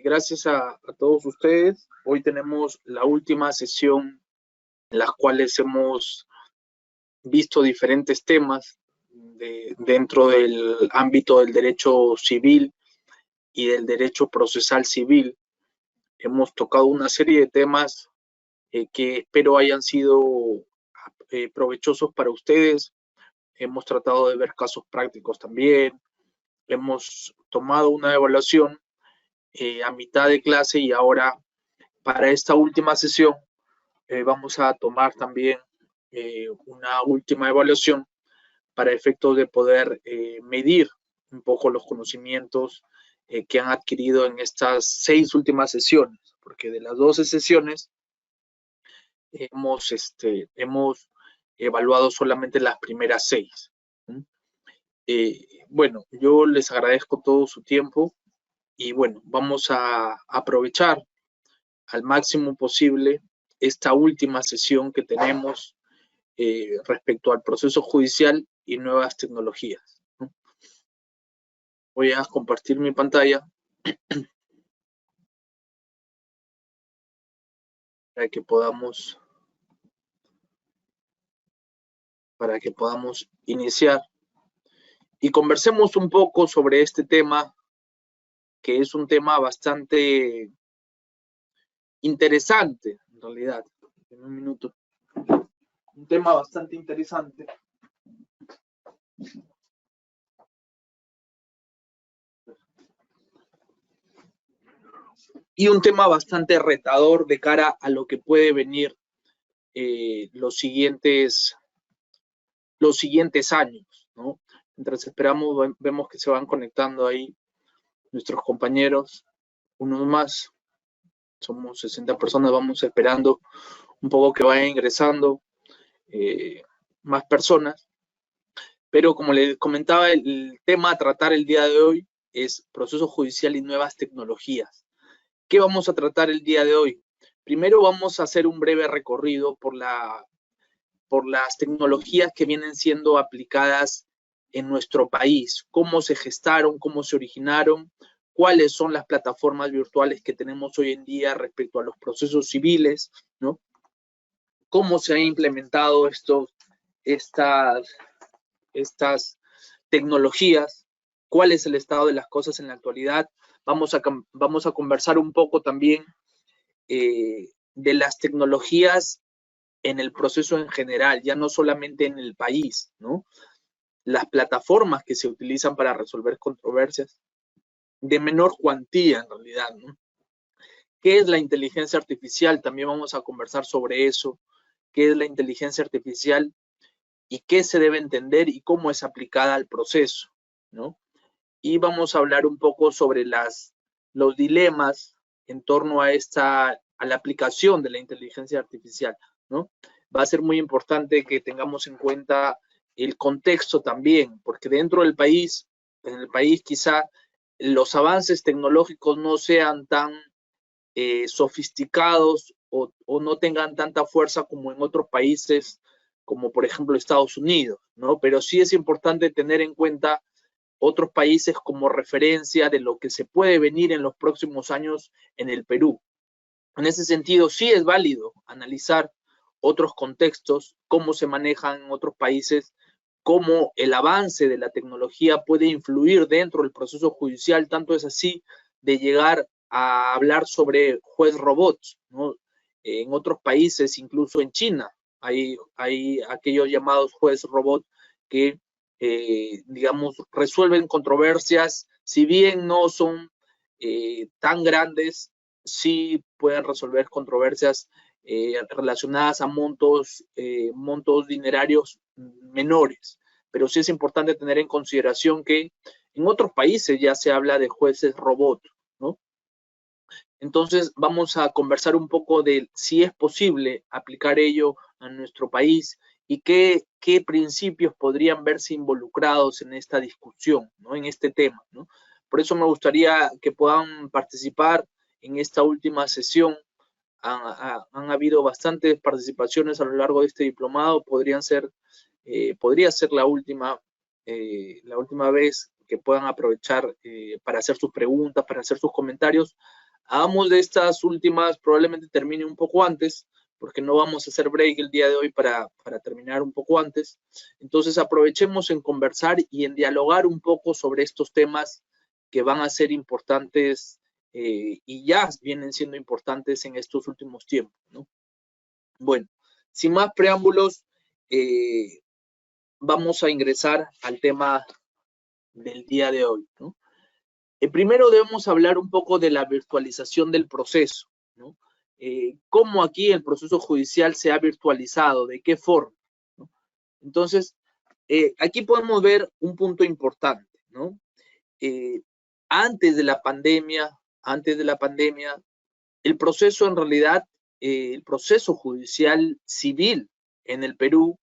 gracias a todos ustedes. Hoy tenemos la última sesión en las cuales hemos visto diferentes temas dentro del ámbito del derecho civil y del derecho procesal civil. Hemos tocado una serie de temas que espero hayan sido provechosos para ustedes. Hemos tratado de ver casos prácticos también. Hemos tomado una evaluación a mitad de clase y ahora para esta última sesión vamos a tomar también una última evaluación para efectos de poder medir un poco los conocimientos que han adquirido en estas 6 últimas sesiones, porque de las 12 sesiones hemos evaluado solamente las primeras 6. Bueno, yo les agradezco todo su tiempo y bueno, vamos a aprovechar al máximo posible esta última sesión que tenemos respecto al proceso judicial y nuevas tecnologías. Voy a compartir mi pantalla para que podamos iniciar y conversemos un poco sobre este tema, que es un tema bastante interesante, en realidad. En un minuto. Un tema bastante interesante. Y un tema bastante retador de cara a lo que puede venir los siguientes años, ¿no? Mientras esperamos, vemos que se van conectando ahí nuestros compañeros, unos más. Somos 60 personas, vamos esperando un poco que vayan ingresando más personas. Pero como les comentaba, el tema a tratar el día de hoy es proceso judicial y nuevas tecnologías. ¿Qué vamos a tratar el día de hoy? Primero vamos a hacer un breve recorrido por las tecnologías que vienen siendo aplicadas en nuestro país, cómo se gestaron, cómo se originaron, cuáles son las plataformas virtuales que tenemos hoy en día respecto a los procesos civiles, ¿no? Cómo se han implementado estas tecnologías, cuál es el estado de las cosas en la actualidad. Vamos a conversar un poco también de las tecnologías en el proceso en general, ya no solamente en el país, ¿no? Las plataformas que se utilizan para resolver controversias de menor cuantía en realidad, ¿no? ¿Qué es la inteligencia artificial? También vamos a conversar sobre eso. ¿Qué es la inteligencia artificial? Y qué se debe entender y cómo es aplicada al proceso, ¿no? Y vamos a hablar un poco sobre los dilemas en torno a la aplicación de la inteligencia artificial, ¿no? Va a ser muy importante que tengamos en cuenta el contexto también, porque dentro del país, en el país quizá los avances tecnológicos no sean tan sofisticados o no tengan tanta fuerza como en otros países, como por ejemplo Estados Unidos, ¿no? Pero sí es importante tener en cuenta otros países como referencia de lo que se puede venir en los próximos años en el Perú. En ese sentido, sí es válido analizar otros contextos, cómo se manejan en otros países, cómo el avance de la tecnología puede influir dentro del proceso judicial, tanto es así de llegar a hablar sobre juez robots, ¿no? En otros países, incluso en China, hay aquellos llamados juez robot que, digamos, resuelven controversias, si bien no son tan grandes, sí pueden resolver controversias relacionadas a montos dinerarios menores. Pero sí es importante tener en consideración que en otros países ya se habla de jueces robot, ¿no? Entonces vamos a conversar un poco de si es posible aplicar ello a nuestro país y qué principios podrían verse involucrados en esta discusión, ¿no? En este tema, ¿no? Por eso me gustaría que puedan participar en esta última sesión. Han habido bastantes participaciones a lo largo de este diplomado. Podría ser la última vez que puedan aprovechar para hacer sus preguntas, para hacer sus comentarios. Hagamos de estas últimas, probablemente termine un poco antes, porque no vamos a hacer break el día de hoy para terminar un poco antes. Entonces aprovechemos en conversar y en dialogar un poco sobre estos temas que van a ser importantes y ya vienen siendo importantes en estos últimos tiempos, ¿no? Bueno, sin más preámbulos, vamos a ingresar al tema del día de hoy, ¿no? Primero debemos hablar un poco de la virtualización del proceso, ¿no? Cómo aquí el proceso judicial se ha virtualizado, de qué forma, ¿no? Entonces, aquí podemos ver un punto importante, ¿no? Antes de la pandemia, el proceso en realidad, el proceso judicial civil en el Perú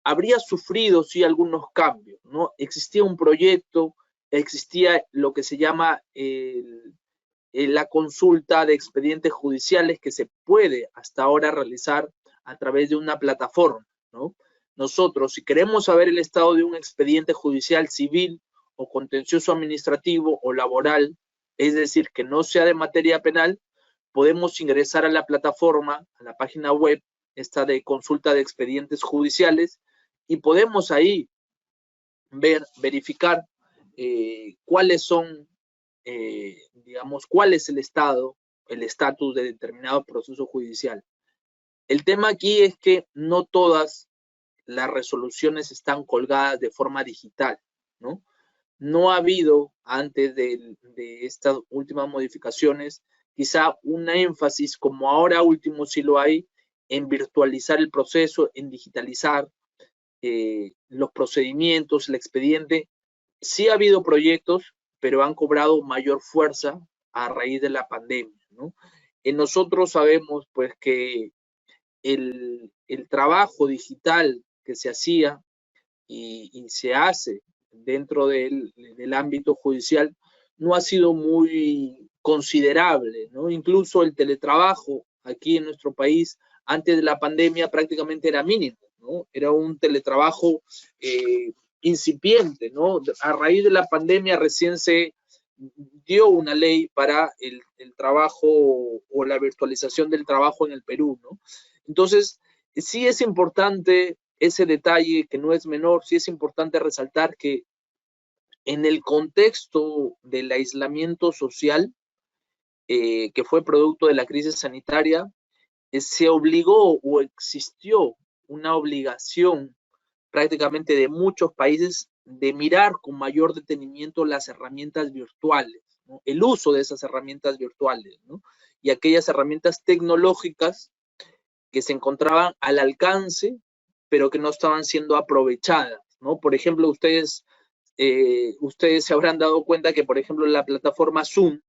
habría sufrido, sí, algunos cambios, ¿no? Existía un proyecto, existía lo que se llama la consulta de expedientes judiciales que se puede hasta ahora realizar a través de una plataforma, ¿no? Nosotros, si queremos saber el estado de un expediente judicial civil o contencioso administrativo o laboral, es decir, que no sea de materia penal, podemos ingresar a la plataforma, a la página web, esta de consulta de expedientes judiciales, y podemos ahí verificar cuáles son, digamos, cuál es el estado, el estatus de determinado proceso judicial. El tema aquí es que no todas las resoluciones están colgadas de forma digital, ¿no? No ha habido, antes de estas últimas modificaciones, quizá un énfasis, como ahora último sí lo hay, en virtualizar el proceso, en digitalizar los procedimientos, el expediente. Sí ha habido proyectos, pero han cobrado mayor fuerza a raíz de la pandemia, ¿no? Nosotros sabemos, pues, que el trabajo digital que se hacía y se hace dentro del ámbito judicial no ha sido muy considerable, ¿no? Incluso el teletrabajo aquí en nuestro país antes de la pandemia prácticamente era mínimo, ¿no? Era un teletrabajo incipiente, ¿no? A raíz de la pandemia recién se dio una ley para el trabajo o la virtualización del trabajo en el Perú, ¿no? Entonces, sí es importante ese detalle que no es menor, sí es importante resaltar que en el contexto del aislamiento social que fue producto de la crisis sanitaria, se obligó o existió una obligación prácticamente de muchos países de mirar con mayor detenimiento las herramientas virtuales, ¿no? El uso de esas herramientas virtuales, ¿no? Y aquellas herramientas tecnológicas que se encontraban al alcance, pero que no estaban siendo aprovechadas, ¿no? Por ejemplo, ustedes se habrán dado cuenta que, por ejemplo, la plataforma Zoom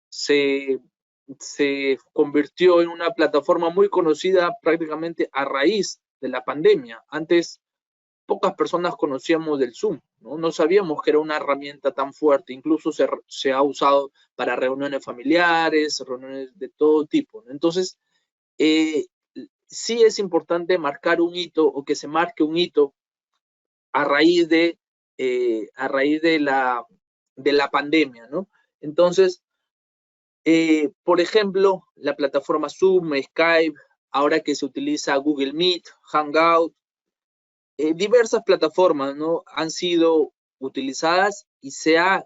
se, se convirtió en una plataforma muy conocida prácticamente a raíz de la pandemia. Antes, pocas personas conocíamos del Zoom, ¿no? No sabíamos que era una herramienta tan fuerte, incluso se ha usado para reuniones familiares, reuniones de todo tipo, ¿no? Entonces, sí es importante marcar un hito o que se marque un hito a raíz de la pandemia, ¿no? Entonces, por ejemplo, la plataforma Zoom, Skype, ahora que se utiliza Google Meet, Hangout, diversas plataformas, ¿no? Han sido utilizadas y se ha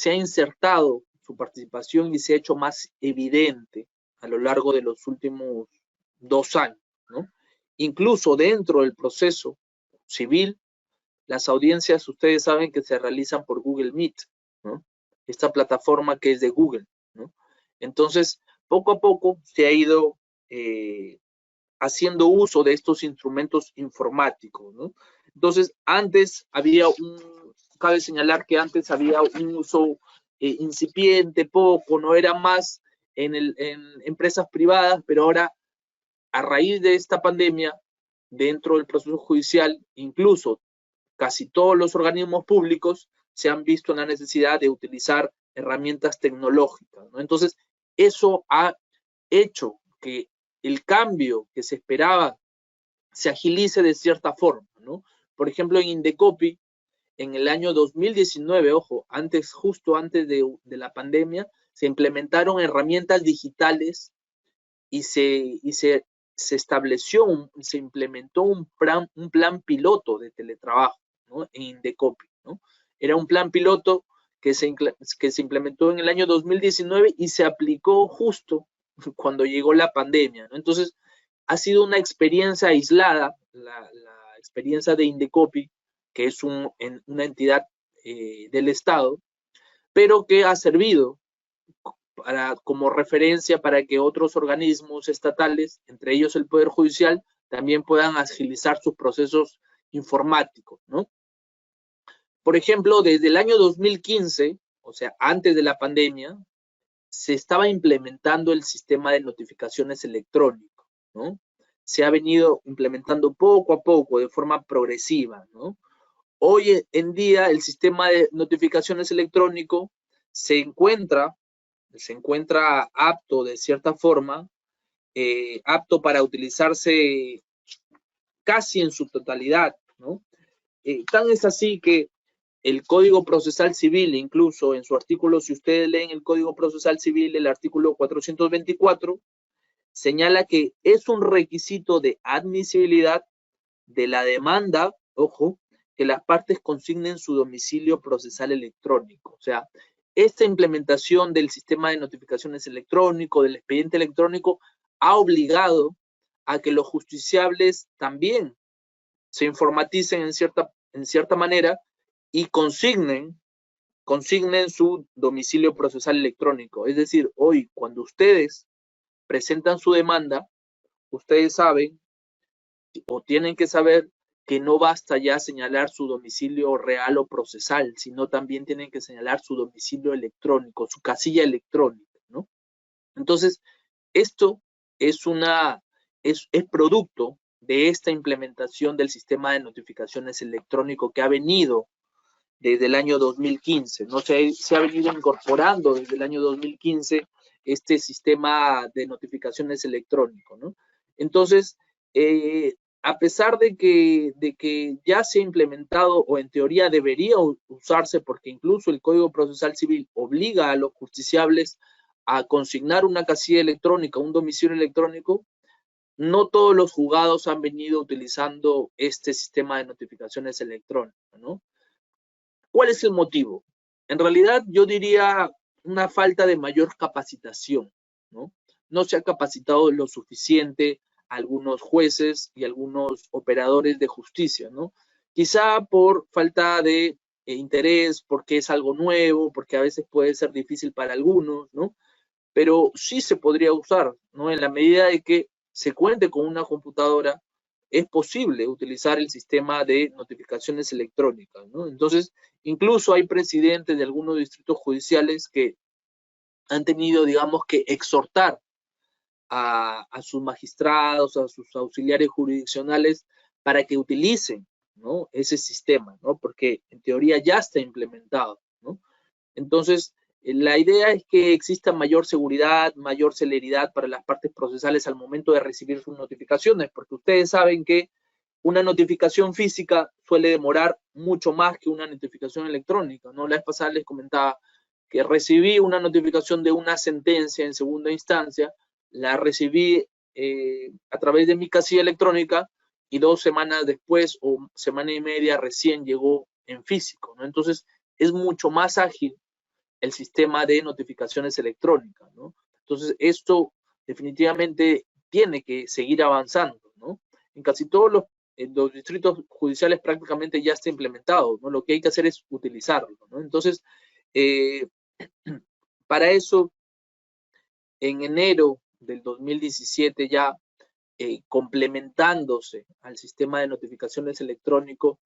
insertado su participación y se ha hecho más evidente a lo largo de los últimos 2 años, ¿no? Incluso dentro del proceso civil, las audiencias, ustedes saben que se realizan por Google Meet, ¿no? Esta plataforma que es de Google, ¿no? Entonces, poco a poco se ha ido haciendo uso de estos instrumentos informáticos, ¿no? Entonces, cabe señalar que antes había un uso incipiente, poco, no era más en empresas privadas, pero ahora, a raíz de esta pandemia, dentro del proceso judicial, incluso casi todos los organismos públicos se han visto en la necesidad de utilizar herramientas tecnológicas, ¿no? Entonces, eso ha hecho que el cambio que se esperaba se agilice de cierta forma, ¿no? Por ejemplo, en Indecopi en el año 2019, ojo, justo antes de la pandemia, se implementaron herramientas digitales y se se implementó un plan piloto de teletrabajo, ¿no? En Indecopi, ¿no? Era un plan piloto que se implementó en el año 2019 y se aplicó justo cuando llegó la pandemia, ¿no? Entonces, ha sido una experiencia aislada, la experiencia de Indecopi, que es una entidad del Estado, pero que ha servido como referencia para que otros organismos estatales, entre ellos el Poder Judicial, también puedan agilizar sus procesos informáticos, ¿no? Por ejemplo, desde el año 2015, o sea, antes de la pandemia, se estaba implementando el sistema de notificaciones electrónico, ¿no? Se ha venido implementando poco a poco, de forma progresiva, ¿no? Hoy en día el sistema de notificaciones electrónico se encuentra apto de cierta forma, apto para utilizarse casi en su totalidad, ¿no? Tan es así que el Código Procesal Civil, incluso en su artículo, si ustedes leen el Código Procesal Civil, el artículo 424, señala que es un requisito de admisibilidad de la demanda, ojo, que las partes consignen su domicilio procesal electrónico. O sea, esta implementación del sistema de notificaciones electrónico, del expediente electrónico, ha obligado a que los justiciables también se informaticen en cierta manera y consignen su domicilio procesal electrónico. Es decir, hoy, cuando ustedes presentan su demanda, ustedes saben o tienen que saber que no basta ya señalar su domicilio real o procesal, sino también tienen que señalar su domicilio electrónico, su casilla electrónica, ¿no? Entonces, esto es producto de esta implementación del sistema de notificaciones electrónico que ha venido desde el año 2015, ¿no? Se ha venido incorporando desde el año 2015 este sistema de notificaciones electrónico, ¿no? Entonces, a pesar de que ya se ha implementado o en teoría debería usarse, porque incluso el Código Procesal Civil obliga a los justiciables a consignar una casilla electrónica, un domicilio electrónico, no todos los juzgados han venido utilizando este sistema de notificaciones electrónicas, ¿no? ¿Cuál es el motivo? En realidad yo diría una falta de mayor capacitación, ¿no? No se ha capacitado lo suficiente a algunos jueces y algunos operadores de justicia, ¿no? Quizá por falta de interés, porque es algo nuevo, porque a veces puede ser difícil para algunos, ¿no? Pero sí se podría usar, ¿no? En la medida de que se cuente con una computadora, es posible utilizar el sistema de notificaciones electrónicas, ¿no? Entonces, incluso hay presidentes de algunos distritos judiciales que han tenido, digamos, que exhortar a sus magistrados, a sus auxiliares jurisdiccionales para que utilicen, ¿no? Ese sistema, ¿no? Porque en teoría ya está implementado, ¿no? Entonces, la idea es que exista mayor seguridad, mayor celeridad para las partes procesales al momento de recibir sus notificaciones, porque ustedes saben que una notificación física suele demorar mucho más que una notificación electrónica, ¿no? La vez pasada les comentaba que recibí una notificación de una sentencia en segunda instancia, la recibí a través de mi casilla electrónica y 2 semanas después o semana y media recién llegó en físico, ¿no? Entonces, es mucho más ágil el sistema de notificaciones electrónicas, ¿no? Entonces, esto definitivamente tiene que seguir avanzando, ¿no? En casi todos los distritos judiciales prácticamente ya está implementado, ¿no? Lo que hay que hacer es utilizarlo, ¿no? Entonces, para eso, en enero del 2017 ya, complementándose al sistema de notificaciones electrónico,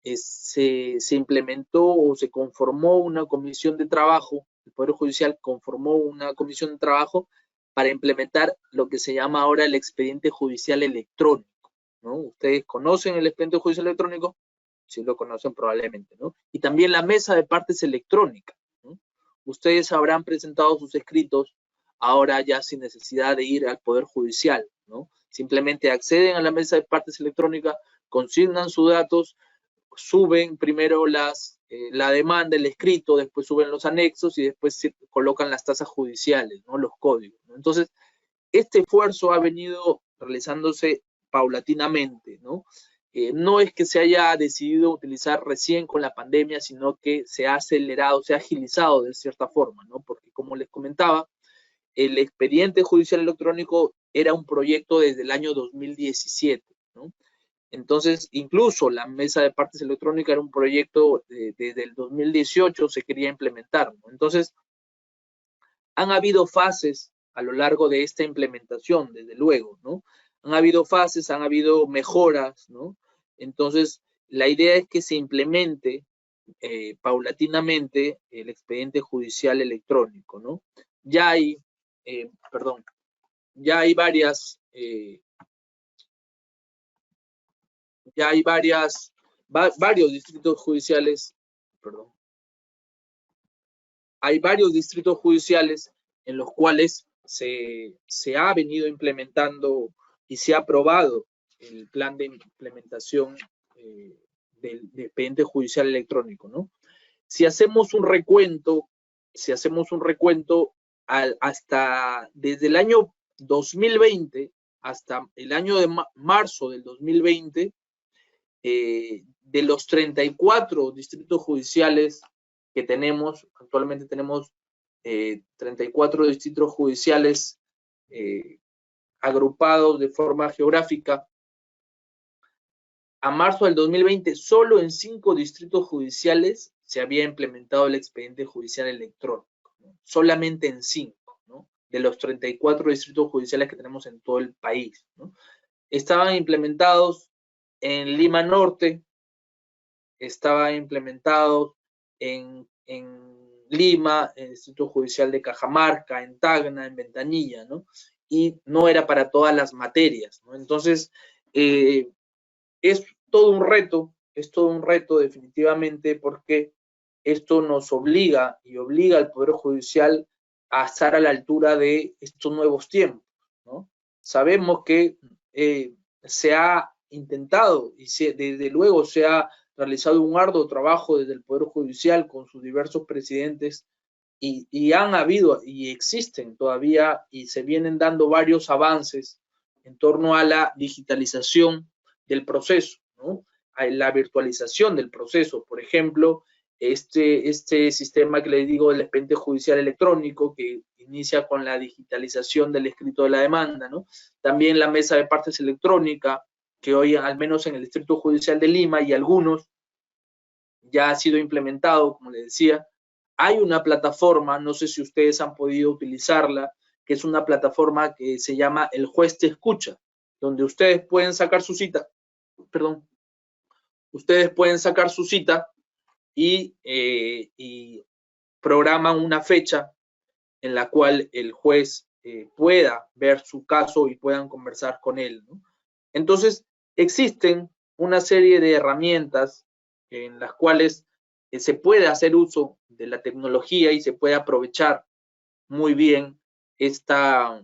se implementó o se conformó una comisión de trabajo, el Poder Judicial conformó una comisión de trabajo para implementar lo que se llama ahora el expediente judicial electrónico, ¿no? Ustedes conocen el expediente judicial electrónico, si lo conocen probablemente, ¿no? Y también la mesa de partes electrónica, ¿no? Ustedes habrán presentado sus escritos ahora ya sin necesidad de ir al Poder Judicial, ¿no? Simplemente acceden a la mesa de partes electrónica, consignan sus datos, suben primero la demanda, el escrito, después suben los anexos y después se colocan las tasas judiciales, ¿no? Los códigos, ¿no? Entonces, este esfuerzo ha venido realizándose paulatinamente, ¿no? No es que se haya decidido utilizar recién con la pandemia, sino que se ha acelerado, se ha agilizado de cierta forma, ¿no? Porque como les comentaba, el expediente judicial electrónico era un proyecto desde el año 2017, ¿no? Entonces, incluso la mesa de partes electrónica era un proyecto desde el 2018 se quería implementar, ¿no? Entonces, han habido fases a lo largo de esta implementación, desde luego, ¿no? Han habido fases, han habido mejoras, ¿no? Entonces, la idea es que se implemente paulatinamente el expediente judicial electrónico, ¿no? Ya hay, perdón, ya hay varios distritos judiciales, perdón, hay varios distritos judiciales en los cuales se ha venido implementando y se ha aprobado el plan de implementación del expediente judicial electrónico, ¿no? Si hacemos un recuento hasta desde el año 2020 hasta el año de marzo del 2020, de los 34 distritos judiciales que tenemos, actualmente tenemos 34 distritos judiciales agrupados de forma geográfica. A marzo del 2020, solo en 5 distritos judiciales se había implementado el expediente judicial electrónico, ¿no? Solamente en 5, ¿no? De los 34 distritos judiciales que tenemos en todo el país, ¿no? Estaban implementados en Lima Norte, estaban implementados en Lima, en el Distrito Judicial de Cajamarca, en Tacna, en Ventanilla, ¿no? Y no era para todas las materias, ¿no? Entonces, es todo un reto definitivamente, porque esto nos obliga y obliga al Poder Judicial a estar a la altura de estos nuevos tiempos, ¿no? Sabemos que se ha intentado y desde luego se ha realizado un arduo trabajo desde el Poder Judicial con sus diversos presidentes y han habido y existen todavía y se vienen dando varios avances en torno a la digitalización del proceso, ¿no? A la virtualización del proceso. Por ejemplo, este sistema que les digo del expediente judicial electrónico que inicia con la digitalización del escrito de la demanda, ¿no? También la mesa de partes electrónica, que hoy al menos en el Distrito Judicial de Lima y algunos ya ha sido implementado, como les decía. Hay una plataforma, no sé si ustedes han podido utilizarla, que es una plataforma que se llama El Juez Te Escucha, donde ustedes pueden sacar su cita, y programan una fecha en la cual el juez pueda ver su caso y puedan conversar con él, ¿no? Entonces, existen una serie de herramientas en las cuales se puede hacer uso de la tecnología y se puede aprovechar muy bien estas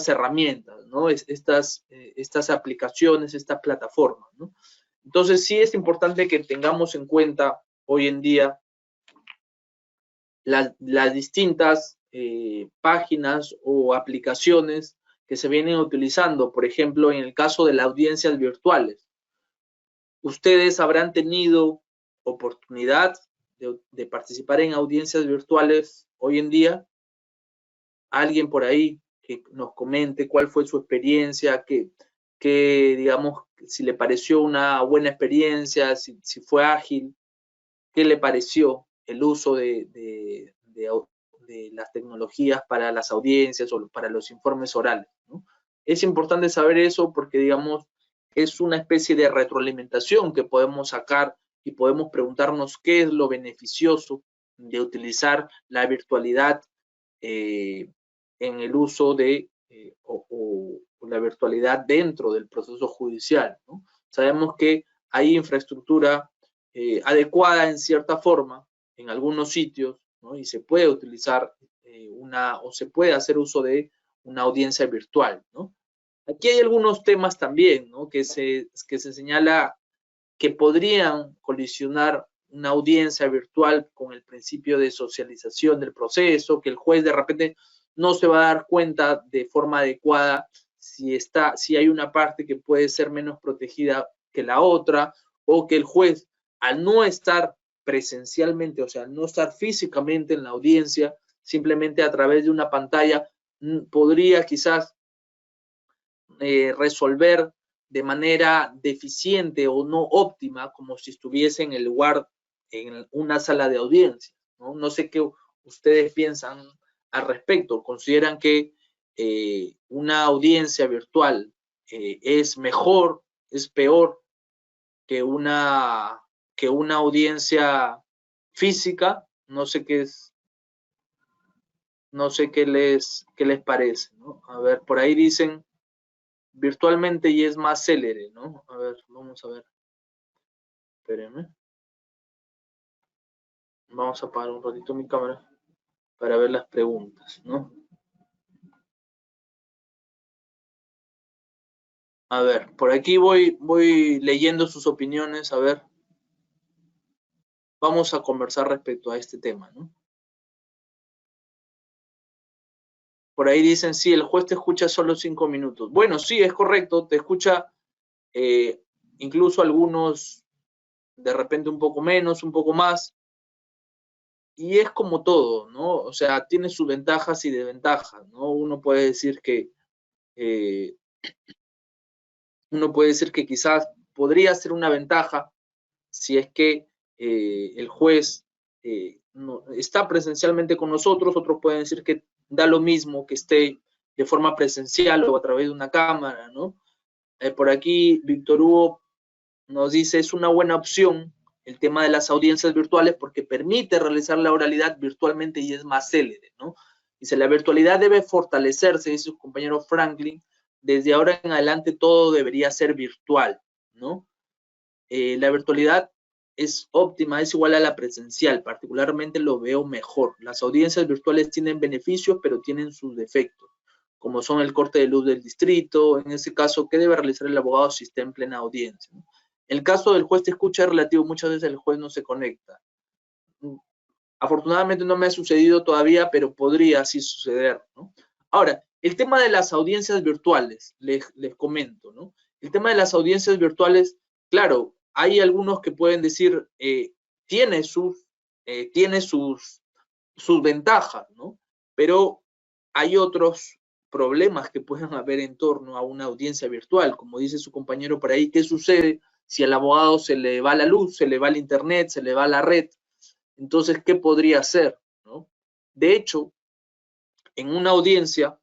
herramientas, ¿no? Estas aplicaciones, estas plataformas, ¿no? Entonces, sí es importante que tengamos en cuenta hoy en día las distintas páginas o aplicaciones que se vienen utilizando. Por ejemplo, en el caso de las audiencias virtuales, ustedes habrán tenido oportunidad de participar en audiencias virtuales hoy en día. Alguien por ahí que nos comente cuál fue su experiencia, que digamos, si le pareció una buena experiencia, si fue ágil, qué le pareció el uso de las tecnologías para las audiencias o para los informes orales, ¿no? Es importante saber eso porque, digamos, es una especie de retroalimentación que podemos sacar y podemos preguntarnos qué es lo beneficioso de utilizar la virtualidad en el uso o la virtualidad dentro del proceso judicial, ¿no? Sabemos que hay infraestructura adecuada en cierta forma en algunos sitios, ¿no? Y se puede utilizar o se puede hacer uso de una audiencia virtual, ¿no? Aquí hay algunos temas también, ¿no? Que se señala que podrían colisionar una audiencia virtual con el principio de socialización del proceso, que el juez de repente no se va a dar cuenta de forma adecuada si hay una parte que puede ser menos protegida que la otra, o que el juez, al no estar presencialmente, o sea, al no estar físicamente en la audiencia, simplemente a través de una pantalla, podría quizás resolver de manera deficiente o no óptima, como si estuviese en el lugar, en una sala de audiencia, ¿no? No sé qué ustedes piensan al respecto. ¿Consideran que una audiencia virtual es mejor, es peor que una audiencia física? No sé qué les parece, ¿no? A ver, por ahí dicen virtualmente y es más célere, ¿no? A ver, vamos a ver. Espérenme. Vamos a apagar un ratito mi cámara para ver las preguntas, ¿no? A ver, por aquí voy leyendo sus opiniones, a ver. Vamos a conversar respecto a este tema, ¿no? Por ahí dicen, sí, el juez te escucha solo 5 minutos. Bueno, sí, es correcto, te escucha incluso algunos de repente un poco menos, un poco más, y es como todo, ¿no? O sea, tiene sus ventajas y desventajas, ¿no? Eh, uno puede decir que quizás podría ser una ventaja si es que el juez no, está presencialmente con nosotros. Otros pueden decir que da lo mismo que esté de forma presencial o a través de una cámara, ¿no? Por aquí Víctor Hugo nos dice, es una buena opción el tema de las audiencias virtuales porque permite realizar la oralidad virtualmente y es más célere, ¿no? Dice, la virtualidad debe fortalecerse, dice su compañero Franklin, desde ahora en adelante todo debería ser virtual, ¿no? La virtualidad es óptima, es igual a la presencial, particularmente lo veo mejor. Las audiencias virtuales tienen beneficios, pero tienen sus defectos, como son el corte de luz del distrito. En ese caso, ¿qué debe realizar el abogado si está en plena audiencia? El caso del juez te escucha es relativo, muchas veces el juez no se conecta. Afortunadamente no me ha sucedido todavía, pero podría así suceder, ¿no? Ahora, el tema de las audiencias virtuales, les comento, ¿no? El tema de las audiencias virtuales, claro, hay algunos que pueden decir, tiene sus ventajas, ¿no? Pero hay otros problemas que pueden haber en torno a una audiencia virtual. Como dice su compañero por ahí, ¿qué sucede si al abogado se le va la luz, se le va el internet, se le va la red? Entonces, ¿qué podría hacer, ¿no? De hecho, en una audiencia,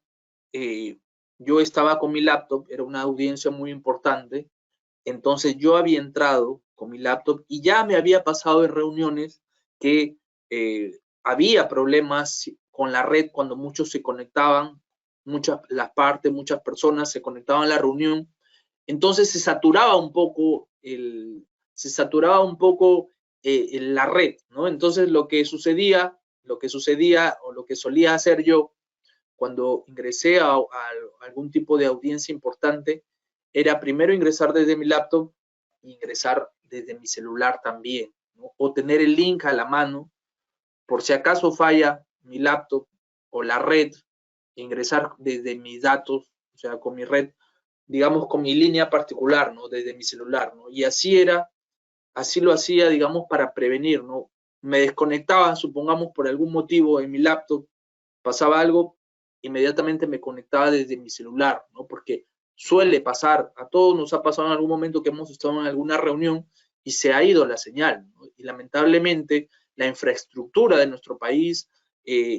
yo estaba con mi laptop, era una audiencia muy importante, entonces yo había entrado con mi laptop y ya me había pasado en reuniones que había problemas con la red cuando muchos se conectaban, muchas personas se conectaban a la reunión, entonces se saturaba un poco la red, ¿no? Entonces lo que sucedía o lo que solía hacer yo cuando ingresé a algún tipo de audiencia importante era primero ingresar desde mi laptop e ingresar desde mi celular también, ¿no? O tener el link a la mano por si acaso falla mi laptop o la red, ingresar desde mis datos, o sea, con mi red, digamos, con mi línea particular, ¿no? Desde mi celular, ¿no? Y así lo hacía, digamos, para prevenir, ¿no? Me desconectaba, supongamos, por algún motivo en mi laptop, pasaba algo, inmediatamente me conectaba desde mi celular, ¿no? Porque suele pasar, a todos nos ha pasado en algún momento que hemos estado en alguna reunión y se ha ido la señal, ¿no? Y lamentablemente la infraestructura de nuestro país,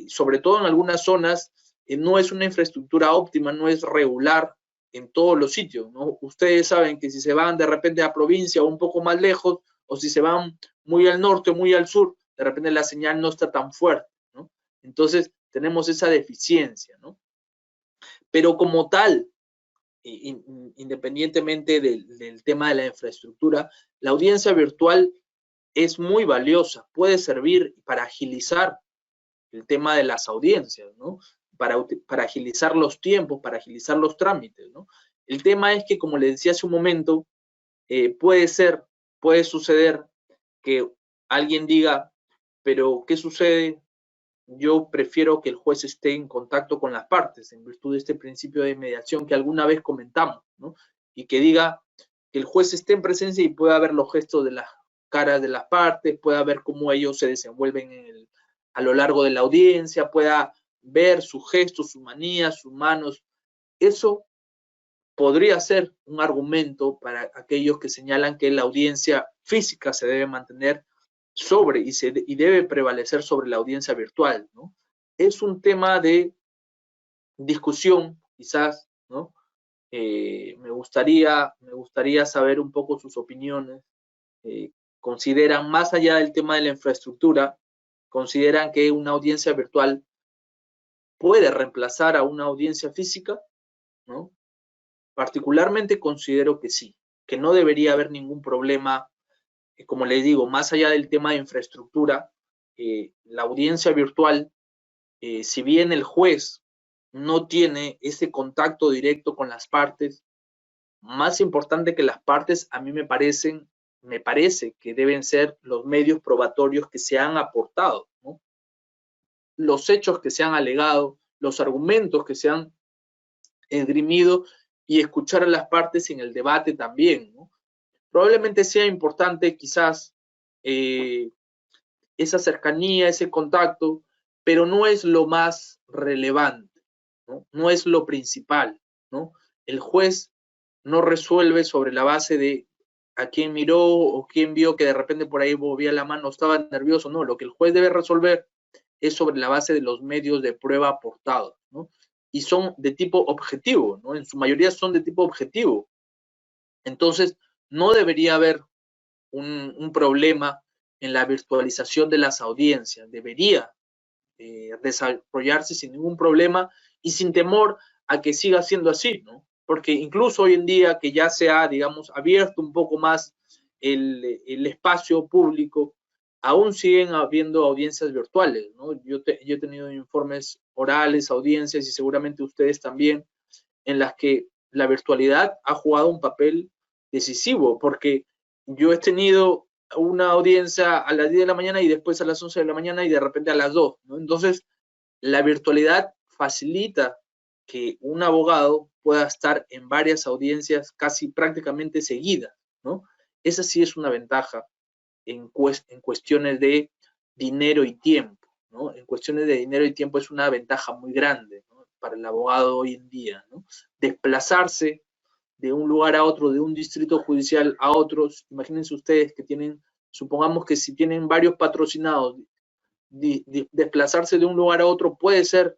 sobre todo en algunas zonas, no es una infraestructura óptima, no es regular en todos los sitios, ¿no? Ustedes saben que si se van de repente a provincia o un poco más lejos, o si se van muy al norte o muy al sur, de repente la señal no está tan fuerte, ¿no? Entonces tenemos esa deficiencia, ¿no? Pero como tal, independientemente del tema de la infraestructura, la audiencia virtual es muy valiosa, puede servir para agilizar el tema de las audiencias, ¿no? Para agilizar los tiempos, para agilizar los trámites, ¿no? El tema es que, como les decía hace un momento, puede ser puede suceder que alguien diga, pero ¿qué sucede? Yo prefiero que el juez esté en contacto con las partes, en virtud de este principio de mediación que alguna vez comentamos, ¿no? Y que diga que el juez esté en presencia y pueda ver los gestos de las caras de las partes, pueda ver cómo ellos se desenvuelven a lo largo de la audiencia, pueda ver sus gestos, sus manías, sus manos. Eso podría ser un argumento para aquellos que señalan que la audiencia física se debe mantener sobre y debe prevalecer sobre la audiencia virtual, ¿no? Es un tema de discusión, quizás, ¿no? Me gustaría saber un poco sus opiniones. ¿Consideran, más allá del tema de la infraestructura, consideran que una audiencia virtual puede reemplazar a una audiencia física, ¿no? Particularmente considero que sí, que no debería haber ningún problema, como les digo, más allá del tema de infraestructura, la audiencia virtual, si bien el juez no tiene ese contacto directo con las partes, más importante que las partes, a mí me parece que deben ser los medios probatorios que se han aportado, ¿no? Los hechos que se han alegado, los argumentos que se han esgrimido y escuchar a las partes en el debate también, ¿no? Probablemente sea importante quizás esa cercanía, ese contacto, pero no es lo más relevante, ¿no? No es lo principal, ¿no? El juez no resuelve sobre la base de a quién miró o quién vio que de repente por ahí movía la mano, estaba nervioso, no, lo que el juez debe resolver es sobre la base de los medios de prueba aportados, ¿no? Y son de tipo objetivo, ¿no? En su mayoría son de tipo objetivo. Entonces, no debería haber un problema en la virtualización de las audiencias. Debería desarrollarse sin ningún problema y sin temor a que siga siendo así, ¿no? Porque incluso hoy en día que ya se ha, digamos, abierto un poco más el espacio público, aún siguen habiendo audiencias virtuales, ¿no? Yo he tenido informes orales, audiencias y seguramente ustedes también, en las que la virtualidad ha jugado un papel decisivo, porque yo he tenido una audiencia a las 10 de la mañana y después a las 11 de la mañana y de repente a las 2, ¿no? Entonces, la virtualidad facilita que un abogado pueda estar en varias audiencias casi prácticamente seguidas, ¿no? Esa sí es una ventaja en cuestiones de dinero y tiempo, ¿no? En cuestiones de dinero y tiempo es una ventaja muy grande, ¿no? Para el abogado hoy en día, ¿no? Desplazarse de un lugar a otro, de un distrito judicial a otros, imagínense ustedes que tienen, supongamos que si tienen varios patrocinados, desplazarse de un lugar a otro puede ser,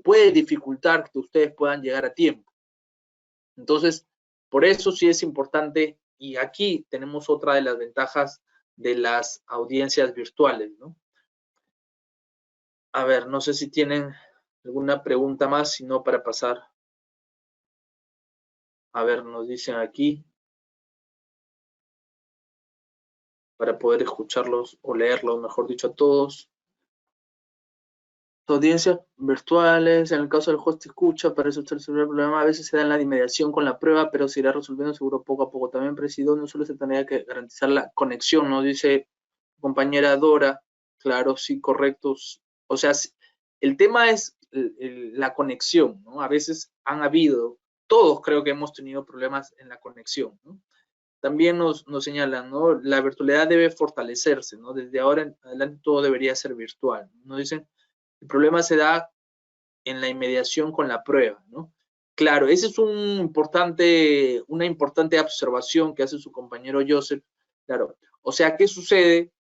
puede dificultar que ustedes puedan llegar a tiempo. Entonces, por eso sí es importante, y aquí tenemos otra de las ventajas de las audiencias virtuales, ¿no? A ver, no sé si tienen alguna pregunta más, sino para pasar. A ver, nos dicen aquí, para poder escucharlos o leerlos, mejor dicho, a todos. Audiencias virtuales, en el caso del juez te escucha, para eso resolver el problema, a veces se da en la inmediación con la prueba, pero se irá resolviendo seguro poco a poco. También, presido, no solo se tendría que garantizar la conexión, ¿no? Dice compañera Dora, claro, sí, correcto. O sea, el tema es la conexión, ¿no? A veces han habido, todos creo que hemos tenido problemas en la conexión, ¿no? También nos señalan, ¿no? La virtualidad debe fortalecerse, ¿no? Desde ahora en adelante todo debería ser virtual. Nos dicen, el problema se da en la inmediación con la prueba, ¿no? Claro, esa es una importante observación que hace su compañero Joseph. Claro, o sea, ¿qué sucede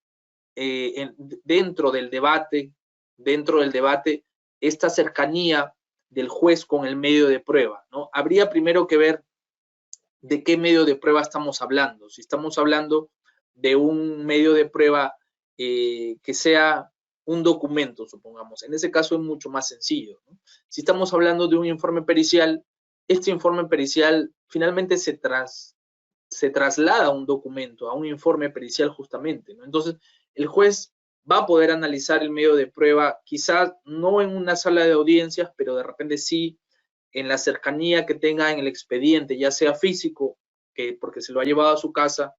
dentro del debate, esta cercanía del juez con el medio de prueba, ¿no? Habría primero que ver de qué medio de prueba estamos hablando. Si estamos hablando de un medio de prueba que sea un documento, supongamos. En ese caso es mucho más sencillo, ¿no? Si estamos hablando de un informe pericial, este informe pericial finalmente se traslada a un documento, a un informe pericial justamente, ¿no? Entonces, el juez va a poder analizar el medio de prueba, quizás no en una sala de audiencias, pero de repente sí en la cercanía que tenga en el expediente, ya sea físico, porque se lo ha llevado a su casa,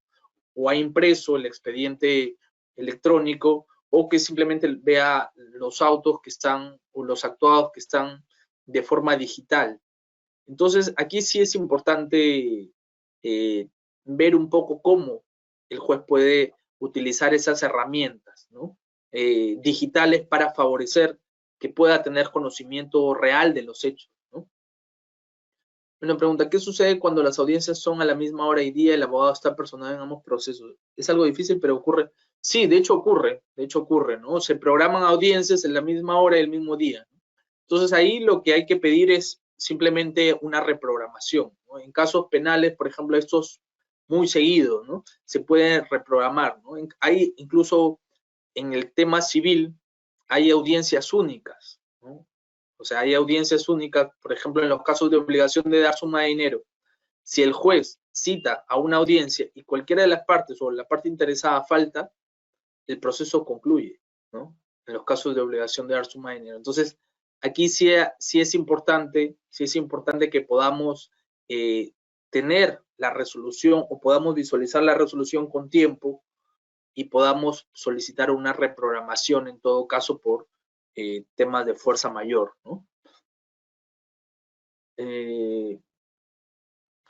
o ha impreso el expediente electrónico, o que simplemente vea los autos que están, o los actuados que están de forma digital. Entonces, aquí sí es importante ver un poco cómo el juez puede utilizar esas herramientas, ¿no? Digitales para favorecer que pueda tener conocimiento real de los hechos, ¿no? Una pregunta, ¿qué sucede cuando las audiencias son a la misma hora y día y el abogado está personado en ambos procesos? Es algo difícil, pero ocurre. Sí, de hecho ocurre, ¿no? Se programan audiencias en la misma hora y el mismo día, ¿no? Entonces ahí lo que hay que pedir es simplemente una reprogramación, ¿no? En casos penales, por ejemplo, estos muy seguidos, ¿no? Se pueden reprogramar, ¿no? Hay incluso en el tema civil, hay audiencias únicas, ¿no? O sea, hay audiencias únicas, por ejemplo, en los casos de obligación de dar suma de dinero. Si el juez cita a una audiencia y cualquiera de las partes o la parte interesada falta, el proceso concluye, ¿no? En los casos de obligación de dar suma de dinero. Entonces, aquí sí es importante que podamos tener la resolución o podamos visualizar la resolución con tiempo y podamos solicitar una reprogramación en todo caso por temas de fuerza mayor, ¿no?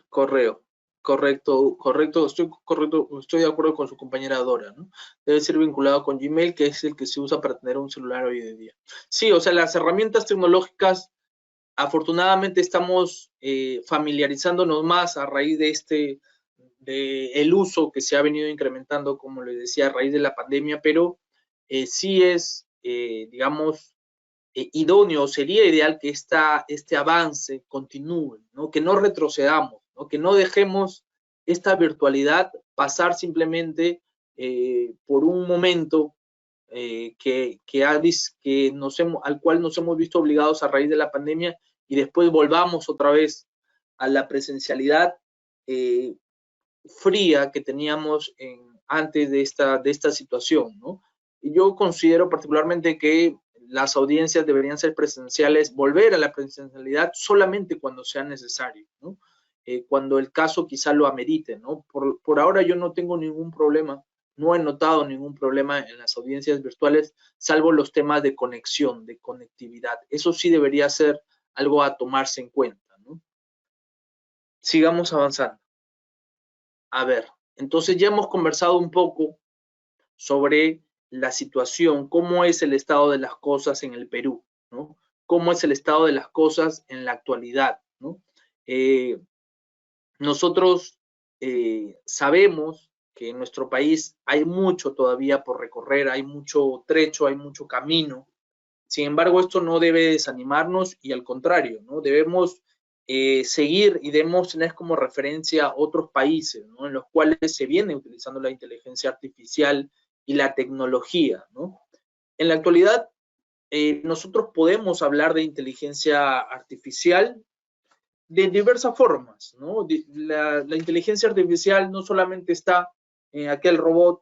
Correcto, estoy de acuerdo con su compañera Dora, ¿no? Debe ser vinculado con Gmail, que es el que se usa para tener un celular hoy en día. Sí, o sea, las herramientas tecnológicas, afortunadamente estamos familiarizándonos más a raíz de el uso que se ha venido incrementando, como les decía, a raíz de la pandemia, pero sí es, digamos, idóneo, sería ideal que este avance continúe, ¿no? Que no retrocedamos, ¿no? Que no dejemos esta virtualidad pasar simplemente por un momento al cual nos hemos visto obligados a raíz de la pandemia y después volvamos otra vez a la presencialidad fría que teníamos antes de esta situación, ¿no? Y yo considero particularmente que las audiencias deberían ser presenciales, volver a la presencialidad solamente cuando sea necesario, ¿no? Cuando el caso quizá lo amerite, ¿no? Por ahora yo no tengo ningún problema, no he notado ningún problema en las audiencias virtuales, salvo los temas de conexión, de conectividad. Eso sí debería ser algo a tomarse en cuenta, ¿no? Sigamos avanzando. A ver, entonces ya hemos conversado un poco sobre la situación, cómo es el estado de las cosas en el Perú, ¿no? Cómo es el estado de las cosas en la actualidad, ¿no? Nosotros sabemos que en nuestro país hay mucho todavía por recorrer, hay mucho trecho, hay mucho camino. Sin embargo, esto no debe desanimarnos y al contrario, ¿no? Debemos seguir y debemos tener como referencia otros países, ¿no? En los cuales se viene utilizando la inteligencia artificial y la tecnología, ¿no? En la actualidad, nosotros podemos hablar de inteligencia artificial de diversas formas, ¿no? La inteligencia artificial no solamente está en aquel robot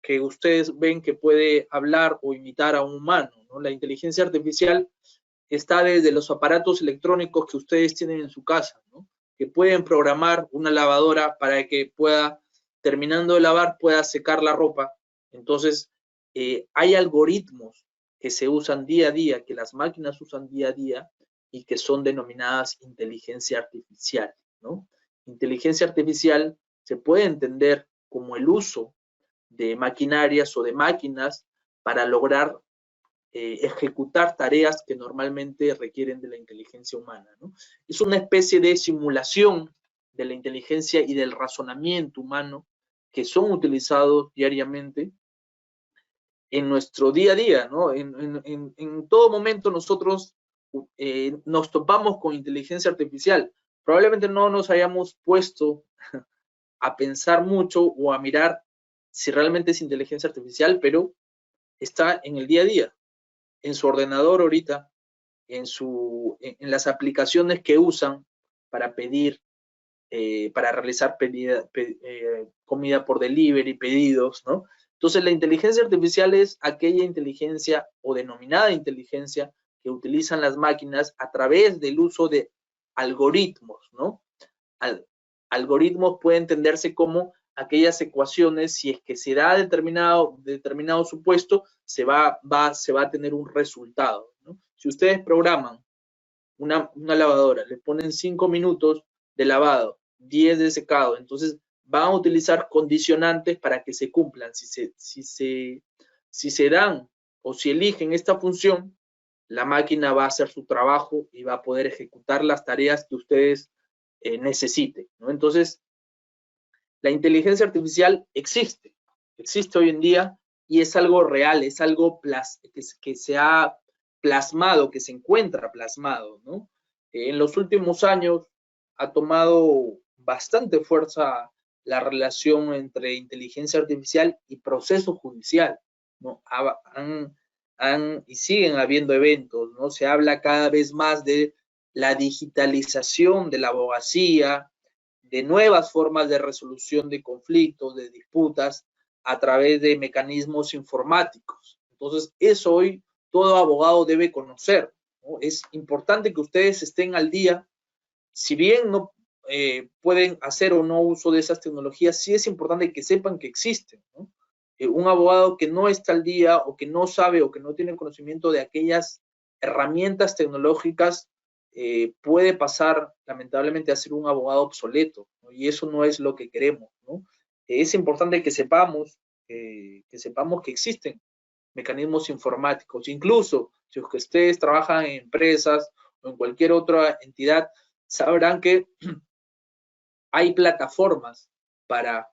que ustedes ven que puede hablar o imitar a un humano, ¿no? La inteligencia artificial está desde los aparatos electrónicos que ustedes tienen en su casa, ¿no? Que pueden programar una lavadora para que pueda, terminando de lavar, pueda secar la ropa. Entonces, hay algoritmos que se usan día a día, que las máquinas usan día a día y que son denominadas inteligencia artificial, ¿no? Inteligencia artificial se puede entender como el uso de maquinarias o de máquinas para lograr ejecutar tareas que normalmente requieren de la inteligencia humana, ¿no? Es una especie de simulación de la inteligencia y del razonamiento humano que son utilizados diariamente en nuestro día a día, ¿no? En todo momento nosotros nos topamos con inteligencia artificial. Probablemente no nos hayamos puesto a pensar mucho o a mirar si realmente es inteligencia artificial, pero está en el día a día, en su ordenador ahorita, en las aplicaciones que usan para pedir, para realizar comida por delivery, pedidos, ¿no? Entonces, la inteligencia artificial es aquella inteligencia o denominada inteligencia que utilizan las máquinas a través del uso de algoritmos, ¿no? Algoritmos puede entenderse como aquellas ecuaciones, si es que se da determinado supuesto, se va a tener un resultado, ¿no? Si ustedes programan una lavadora, le ponen 5 minutos de lavado, 10 de secado, entonces van a utilizar condicionantes para que se cumplan. Si se dan o si eligen esta función, la máquina va a hacer su trabajo y va a poder ejecutar las tareas que ustedes necesiten, ¿no? Entonces, la inteligencia artificial existe hoy en día y es algo real, es algo que se ha plasmado, que se encuentra plasmado, ¿no? En los últimos años ha tomado bastante fuerza la relación entre inteligencia artificial y proceso judicial, ¿no? Y siguen habiendo eventos, ¿no? Se habla cada vez más de la digitalización de la abogacía, de nuevas formas de resolución de conflictos, de disputas, a través de mecanismos informáticos. Entonces, eso hoy todo abogado debe conocer, ¿no? Es importante que ustedes estén al día, si bien no pueden hacer o no uso de esas tecnologías, sí es importante que sepan que existen, ¿no? Un abogado que no está al día o que no sabe o que no tiene conocimiento de aquellas herramientas tecnológicas puede pasar lamentablemente a ser un abogado obsoleto, ¿no? Y eso no es lo que queremos, ¿no? Es importante que sepamos que existen mecanismos informáticos, incluso si ustedes trabajan en empresas o en cualquier otra entidad, sabrán que hay plataformas para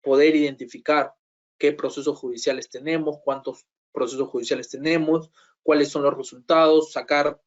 poder identificar qué procesos judiciales tenemos, cuántos procesos judiciales tenemos, cuáles son los resultados, sacar